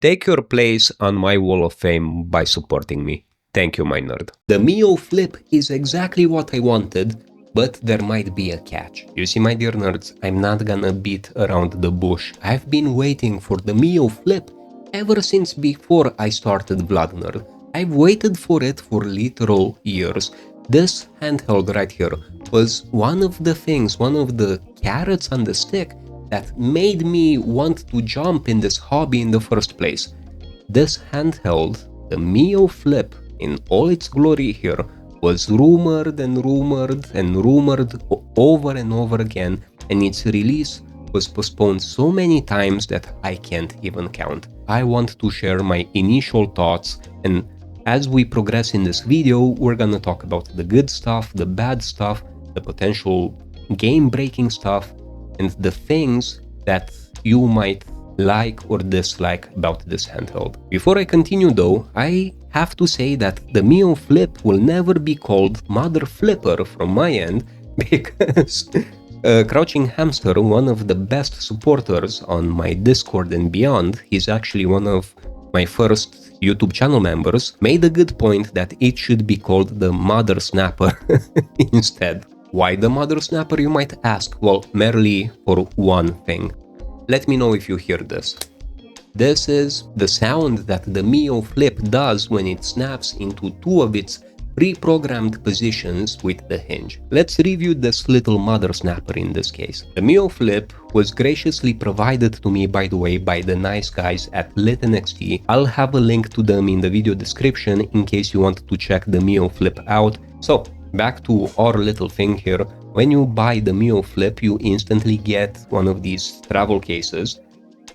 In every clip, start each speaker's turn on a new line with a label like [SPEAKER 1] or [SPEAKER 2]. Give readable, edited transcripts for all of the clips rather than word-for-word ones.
[SPEAKER 1] Take your place on my wall of fame by supporting me. Thank you, my nerd. The Miyoo Flip is exactly what I wanted, but there might be a catch. You see, my dear nerds, I'm not gonna beat around the bush. I've been waiting for the Miyoo Flip ever since before I started Vlad Nerd. I've waited for it for literal years. This handheld right here was one of the things, one of the carrots on the stick that made me want to jump in this hobby in the first place. This handheld, the Miyoo Flip, in all its glory here, was rumored and rumored and rumored over and over again, and its release was postponed so many times that I can't even count. I want to share my initial thoughts, and as we progress in this video, we're gonna talk about the good stuff, the bad stuff, the potential game-breaking stuff, and the things that you might like or dislike about this handheld. Before I continue though, I have to say that the Miyoo Flip will never be called Mother Flipper from my end, because Crouching Hamster, one of the best supporters on my Discord and beyond, he's actually one of my first YouTube channel members, made a good point that it should be called the Mother Snapper instead. Why the Mother Snapper, you might ask? Well, merely for one thing. Let me know if you hear this. This is the sound that the Miyoo Flip does when it snaps into two of its pre-programmed positions with the hinge. Let's review this little mother snapper in this case. The Miyoo Flip was graciously provided to me, by the way, by the nice guys at lit-NXT. I'll have a link to them in the video description in case you want to check the Miyoo Flip out. So, back to our little thing here. When you buy the Miyoo Flip, you instantly get one of these travel cases.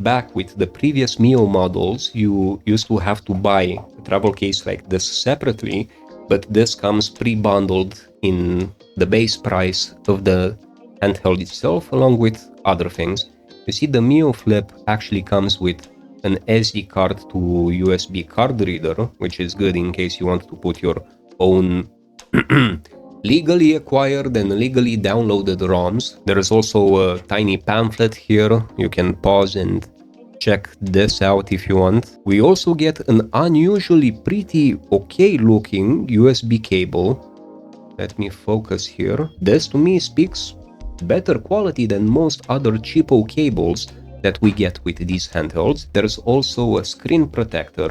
[SPEAKER 1] Back with the previous Miyoo models, you used to have to buy a travel case like this separately, but this comes pre-bundled in the base price of the handheld itself, along with other things. You see, the Miyoo Flip actually comes with an SD card to USB card reader, which is good in case you want to put your own legally acquired and legally downloaded ROMs. There is also a tiny pamphlet here. You can pause and check this out if you want. We also get an unusually pretty okay looking USB cable. Let me focus here. This to me speaks better quality than most other cheapo cables that we get with these handhelds. There's also a screen protector,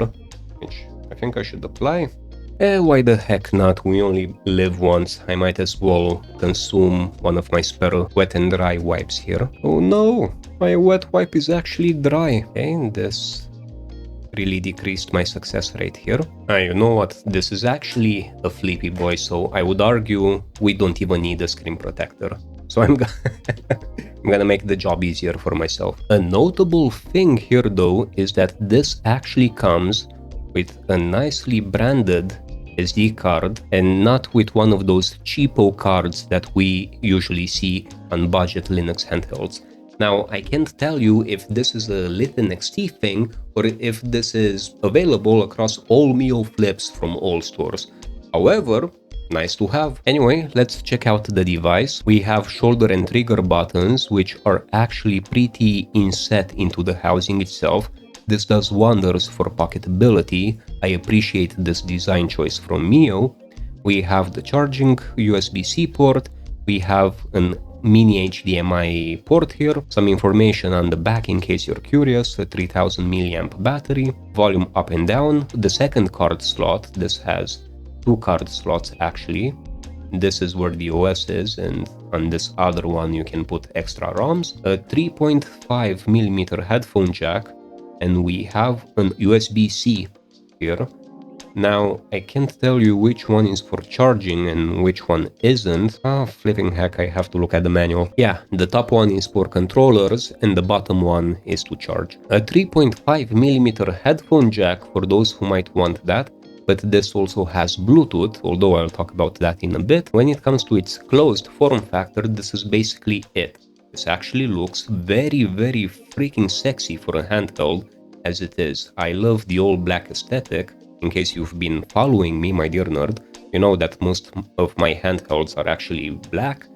[SPEAKER 1] which I think I should apply. Why the heck not? We only live once. I might as well consume one of my spare wet and dry wipes here. Oh no, my wet wipe is actually dry. Okay, and this really decreased my success rate here. You know what? This is actually a Flippy Boy, so I would argue we don't even need a screen protector. So I'm gonna make the job easier for myself. A notable thing here though is that this actually comes with a nicely branded SD card and not with one of those cheapo cards that we usually see on budget Linux handhelds. Now, I can't tell you if this is a lit-NXT thing or if this is available across all Miyoo Flips from all stores. However, nice to have. Anyway, let's check out the device. We have shoulder and trigger buttons, which are actually pretty inset into the housing itself. This does wonders for pocketability. I appreciate this design choice from Miyoo. We have the charging USB-C port. We have an mini HDMI port here. Some information on the back in case you're curious. A 3000 mAh battery. Volume up and down. The second card slot. This has two card slots actually. This is where the OS is, and on this other one you can put extra ROMs. A 3.5mm headphone jack. And we have an USB-C here. Now, I can't tell you which one is for charging and which one isn't. Flipping heck, I have to look at the manual. Yeah, the top one is for controllers and the bottom one is to charge. A 3.5mm headphone jack for those who might want that, but this also has Bluetooth, although I'll talk about that in a bit. When it comes to its closed form factor, this is basically it. This actually looks very, very freaking sexy for a handheld as it is. I love the all black aesthetic. In case you've been following me, my dear nerd, you know that most of my handhelds are actually black.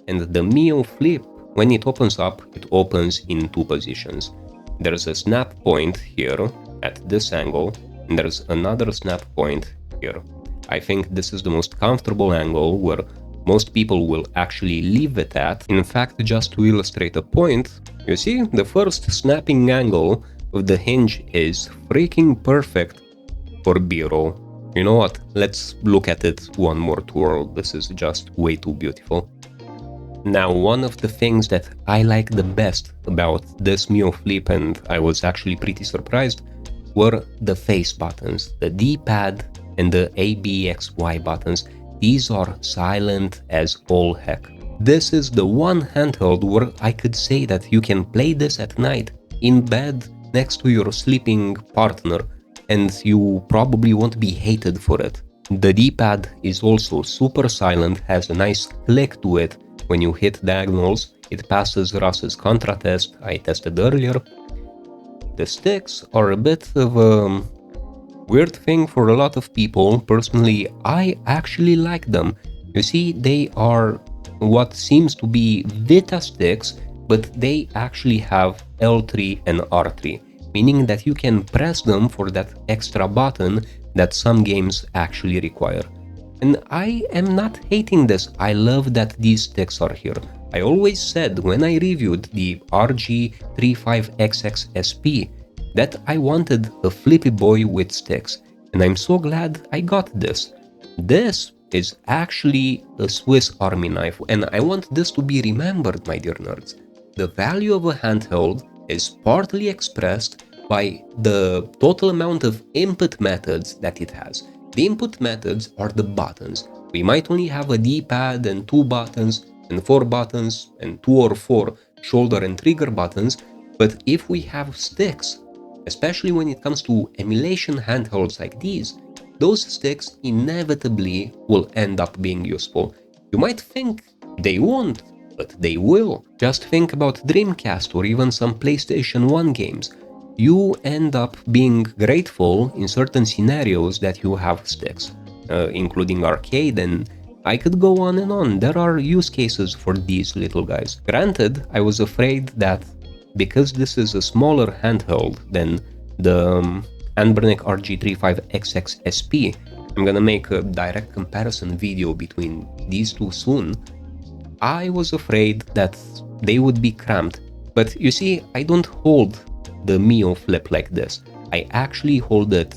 [SPEAKER 1] And the Miyoo Flip, when it opens up, it opens in two positions. There's a snap point here, at this angle, and there's another snap point here. I think this is the most comfortable angle where most people will actually leave it at. In fact, just to illustrate a point, you see the first snapping angle of the Hinge is freaking perfect for B-roll. You know what? Let's look at it one more twirl. This is just way too beautiful. Now, one of the things that I like the best about this Miyoo Flip, and I was actually pretty surprised, were the face buttons, the D-pad and the ABXY buttons. These are silent as all heck. This is the one handheld where I could say that you can play this at night, in bed, next to your sleeping partner, and you probably won't be hated for it. The D-pad is also super silent, has a nice click to it. When you hit diagonals, it passes Russ's contra test I tested earlier. The sticks are a bit of a weird thing for a lot of people. Personally, I actually like them. You see, they are what seems to be Vita sticks, but they actually have L3 and R3, meaning that you can press them for that extra button that some games actually require. And I am not hating this, I love that these sticks are here. I always said when I reviewed the RG35XX SP that I wanted a Flippy Boy with sticks, and I'm so glad I got this. This is actually a Swiss Army knife, and I want this to be remembered, my dear nerds. The value of a handheld is partly expressed by the total amount of input methods that it has. The input methods are the buttons. We might only have a D-pad and 2 buttons and 4 buttons and 2 or 4 shoulder and trigger buttons, but if we have sticks, especially when it comes to emulation handhelds like these, those sticks inevitably will end up being useful. You might think they won't, but they will. Just think about Dreamcast or even some PlayStation 1 games. You end up being grateful in certain scenarios that you have sticks, including arcade, and I could go on and on. There are use cases for these little guys. Granted, I was afraid that because this is a smaller handheld than the Anbernic RG35XX SP, I'm gonna make a direct comparison video between these two soon. I was afraid that they would be cramped, but you see, I don't hold the Miyoo Flip like this. I actually hold it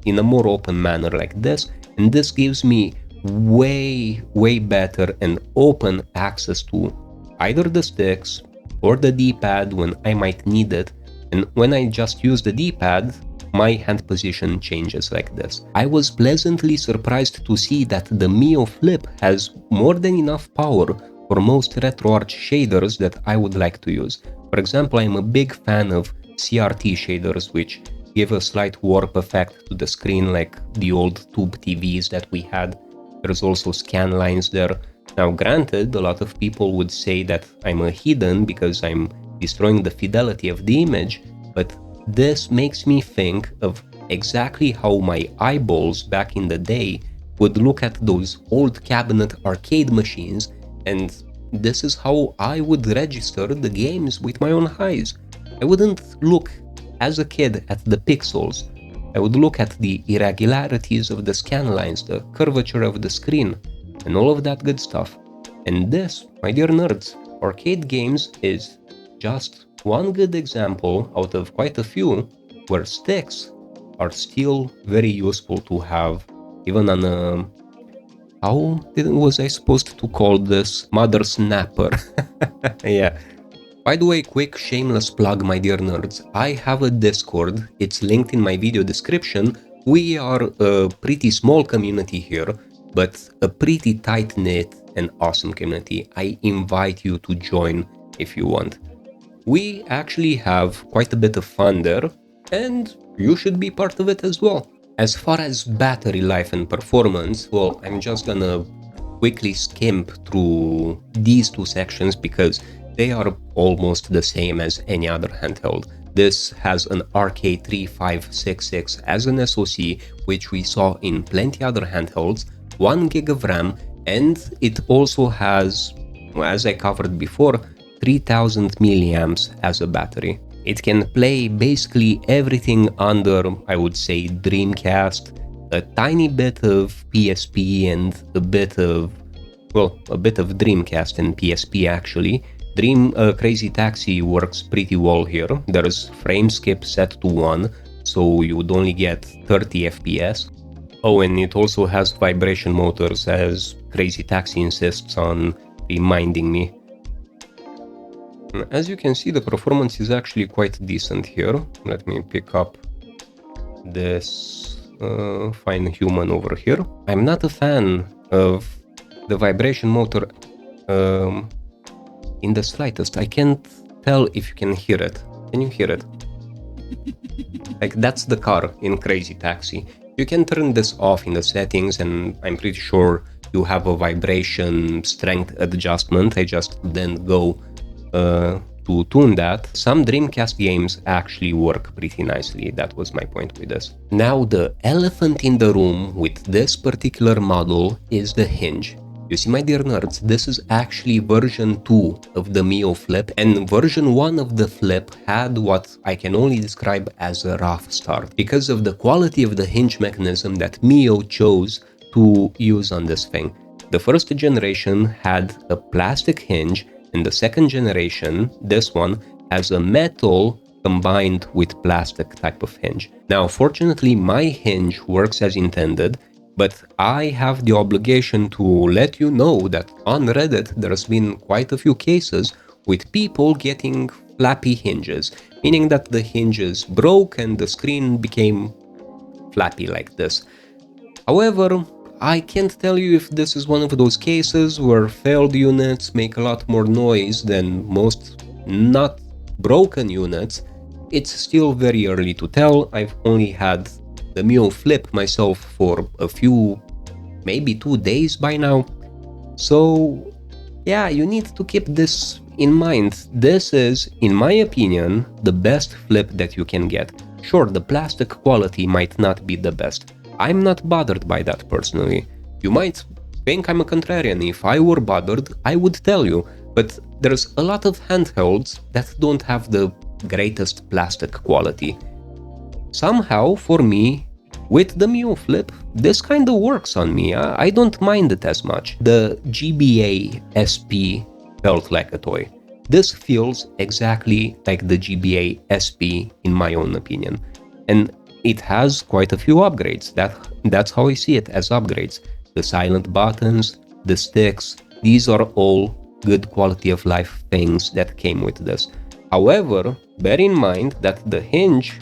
[SPEAKER 1] in a more open manner like this, and this gives me way better and open access to either the sticks or the D-pad when I might need it, and when I just use the D-pad, my hand position changes like this. I was pleasantly surprised to see that the Miyoo Flip has more than enough power for most RetroArch shaders that I would like to use. For example, I'm a big fan of CRT shaders, which give a slight warp effect to the screen like the old tube TVs that we had. There's also scan lines there. Now granted, a lot of people would say that I'm a heathen because I'm destroying the fidelity of the image, but this makes me think of exactly how my eyeballs back in the day would look at those old cabinet arcade machines, and this is how I would register the games with my own eyes. I wouldn't look as a kid at the pixels. I would look at the irregularities of the scan lines, the curvature of the screen, and all of that good stuff. And this, my dear nerds, arcade games is just one good example out of quite a few where sticks are still very useful to have, even on a... how was I supposed to call this? Mother snapper. Yeah. By the way, quick shameless plug, my dear nerds. I have a Discord. It's linked in my video description. We are a pretty small community here, but a pretty tight-knit and awesome community. I invite you to join if you want. We actually have quite a bit of fun there, and you should be part of it as well. As far as battery life and performance, well, I'm just gonna quickly skimp through these two sections because they are almost the same as any other handheld. This has an RK3566 as an SoC, which we saw in plenty other handhelds, 1 gig of RAM, and it also has, as I covered before, 3000 milliamps as a battery. It can play basically everything under, I would say, Dreamcast, a tiny bit of PSP and a bit of Dreamcast and PSP actually. Crazy Taxi works pretty well here. There's frame skip set to 1, so you would only get 30 FPS. Oh, and it also has vibration motors, as Crazy Taxi insists on reminding me. As you can see, the performance is actually quite decent here. Let me pick up this fine human over here. I'm not a fan of the vibration motor in the slightest. I can't tell if you can hear it. Can you hear it? Like, that's the car in Crazy Taxi. You can turn this off in the settings, and I'm pretty sure you have a vibration strength adjustment. I just didn't go to tune that. Some Dreamcast games actually work pretty nicely. That was my point with this. Now, the elephant in the room with this particular model is the hinge. You see, my dear nerds, this is actually version 2 of the Miyoo Flip, and version 1 of the Flip had what I can only describe as a rough start because of the quality of the hinge mechanism that Miyoo chose to use on this thing. The first generation had a plastic hinge, and the second generation, this one, has a metal combined with plastic type of hinge. Now, fortunately, my hinge works as intended, but I have the obligation to let you know that on Reddit there's been quite a few cases with people getting flappy hinges, meaning that the hinges broke and the screen became flappy like this. However, I can't tell you if this is one of those cases where failed units make a lot more noise than most not broken units. It's still very early to tell. I've only had the Miyoo Flip myself for a few, maybe 2 days by now. So yeah, you need to keep this in mind. This is, in my opinion, the best flip that you can get. Sure, the plastic quality might not be the best. I'm not bothered by that personally. You might think I'm a contrarian. If I were bothered, I would tell you. But there's a lot of handhelds that don't have the greatest plastic quality. Somehow, for me, with the Miyoo Flip, this kind of works on me. I don't mind it as much. The GBA SP felt like a toy. This feels exactly like the GBA SP in my own opinion. And it has quite a few upgrades. That's how I see it, as upgrades. The silent buttons, the sticks, these are all good quality of life things that came with this. However, bear in mind that the hinge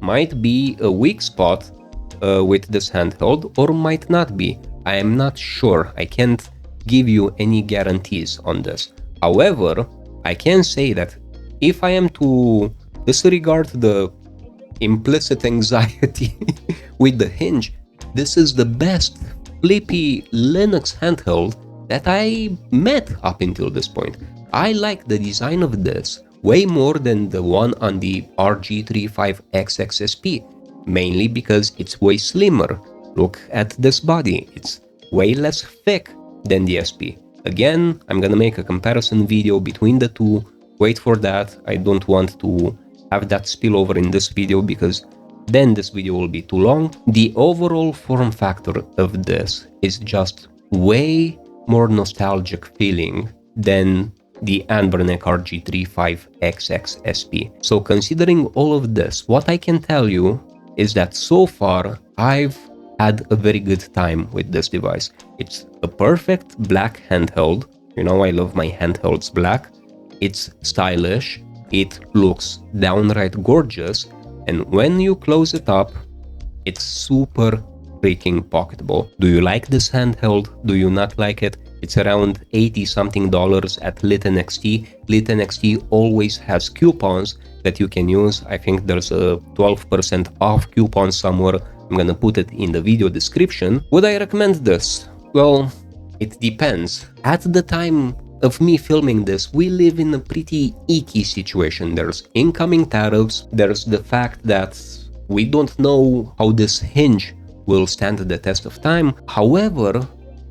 [SPEAKER 1] might be a weak spot with this handheld, or might not be. I am not sure. I can't give you any guarantees on this. However, I can say that if I am to disregard the implicit anxiety with the hinge, this is the best flippy Linux handheld that I met up until this point. I like the design of this way more than the one on the RG35XX SP, mainly because it's way slimmer. Look at this body, it's way less thick than the SP. Again, I'm gonna make a comparison video between the two. Wait for that. I don't want to have that spill over in this video because then this video will be too long. The overall form factor of this is just way more nostalgic feeling than the Anbernic RG35XX SP. So considering all of this, what I can tell you is that so far I've had a very good time with this device. It's a perfect black handheld. You know, I love my handhelds black. It's stylish. It looks downright gorgeous. And when you close it up, it's super freaking pocketable. Do you like this handheld? Do you not like it? It's around $80 something at Lit-NXT. Lit-NXT always has coupons that you can use. I think there's a 12% off coupon somewhere. I'm gonna put it in the video description. Would I recommend this? Well, it depends. At the time of me filming this, we live in a pretty icky situation. There's incoming tariffs. There's the fact that we don't know how this hinge will stand the test of time. However,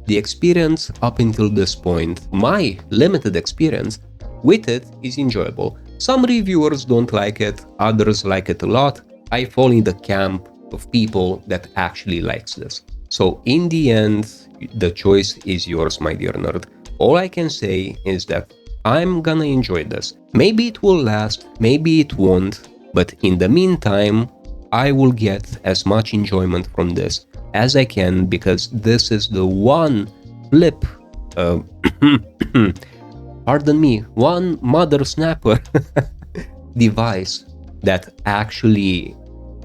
[SPEAKER 1] the experience up until this point, my limited experience with it, is enjoyable. Some reviewers don't like it, others like it a lot. I fall in the camp of people that actually likes this. So in the end, the choice is yours, my dear nerd. All I can say is that I'm gonna enjoy this. Maybe it will last, maybe it won't, but in the meantime, I will get as much enjoyment from this as I can, because this is the one flip, uh, pardon me, one mother snapper device that actually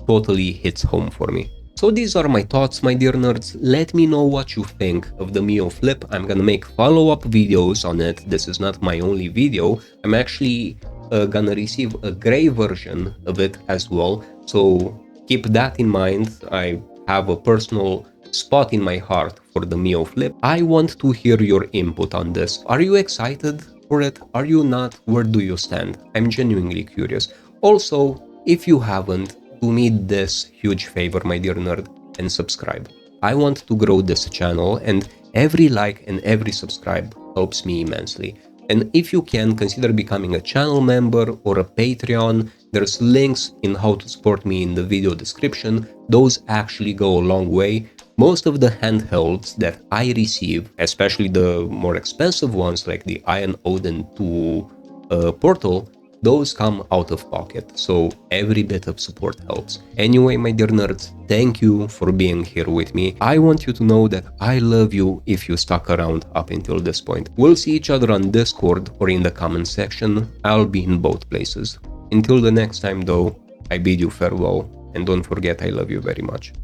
[SPEAKER 1] totally hits home for me. So these are my thoughts, my dear nerds. Let me know what you think of the Miyoo Flip. I'm gonna make follow-up videos on it. This is not my only video. I'm actually gonna receive a gray version of it as well. So keep that in mind. I have a personal spot in my heart for the Miyoo Flip. I want to hear your input on this. Are you excited for it? Are you not? Where do you stand? I'm genuinely curious. Also, if you haven't, do me this huge favor, my dear nerd, and subscribe. I want to grow this channel, and every like and every subscribe helps me immensely. And if you can, consider becoming a channel member or a Patreon. There's links in how to support me in the video description. Those actually go a long way. Most of the handhelds that I receive, especially the more expensive ones like the Iron Odin 2 Portal, those come out of pocket, so every bit of support helps. Anyway, my dear nerds, thank you for being here with me. I want you to know that I love you if you stuck around up until this point. We'll see each other on Discord or in the comment section. I'll be in both places. Until the next time though, I bid you farewell, and don't forget I love you very much.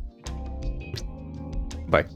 [SPEAKER 1] Bye.